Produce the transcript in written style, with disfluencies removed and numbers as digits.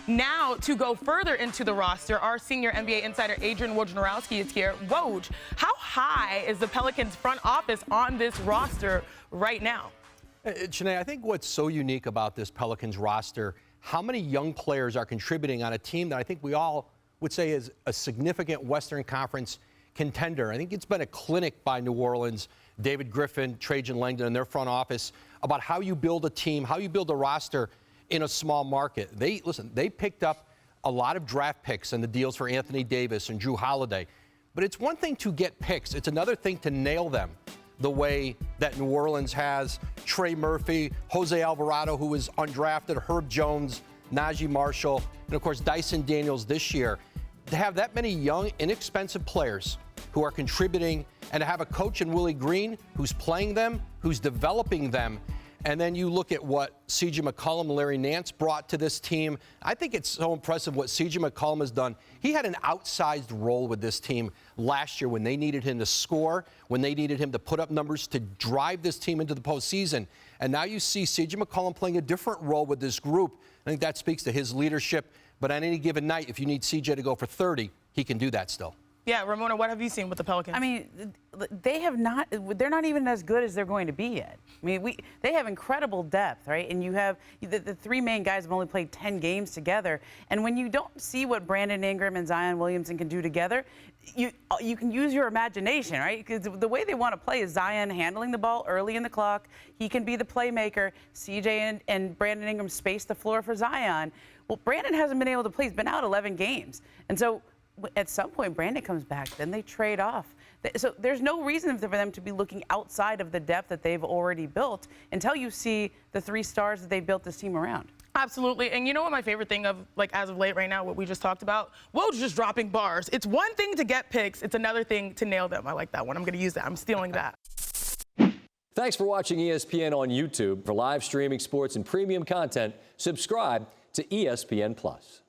Now, to go further into the roster, our senior NBA insider Adrian Wojnarowski is here. Woj, how high is the Pelicans front office on this roster right now? Chiney, I think what's so unique about this Pelicans roster, how many young players are contributing on a team that I think we all would say is a significant Western Conference contender. I think it's been a clinic by New Orleans, David Griffin, Trajan Langdon, and their front office about how you build a team, how you build a roster in a small market. They picked up a lot of draft picks and the deals for Anthony Davis and Drew Holiday. But it's one thing to get picks. It's another thing to nail them the way that New Orleans has Trey Murphy, Jose Alvarado, who was undrafted, Herb Jones, Najee Marshall, and, of course, Dyson Daniels this year. To have that many young, inexpensive players who are contributing and to have a coach in Willie Green who's playing them, who's developing them, and then you look at what C.J. McCollum and Larry Nance brought to this team. I think it's so impressive what C.J. McCollum has done. He had an outsized role with this team last year when they needed him to score, when they needed him to put up numbers to drive this team into the postseason. And now you see C.J. McCollum playing a different role with this group. I think that speaks to his leadership. But on any given night, if you need C.J. to go for 30, he can do that still. Yeah, Ramona, what have you seen with the Pelicans? I mean, they're not even as good as they're going to be yet. I mean, they have incredible depth, right? And you have the three main guys have only played 10 games together. And when you don't see what Brandon Ingram and Zion Williamson can do together, you can use your imagination, right? Because the way they want to play is Zion handling the ball early in the clock. He can be the playmaker. CJ and Brandon Ingram space the floor for Zion. Well, Brandon hasn't been able to play. He's been out 11 games. And so at some point, Brandon comes back, then they trade off. So there's no reason for them to be looking outside of the depth that they've already built until you see the three stars that they built this team around. Absolutely. And you know what my favorite thing of, like, as of late right now, what we just talked about? Woj just dropping bars. It's one thing to get picks. It's another thing to nail them. I like that one. I'm going to use that. I'm stealing that. Thanks for watching ESPN on YouTube. For live streaming sports and premium content, subscribe to ESPN+.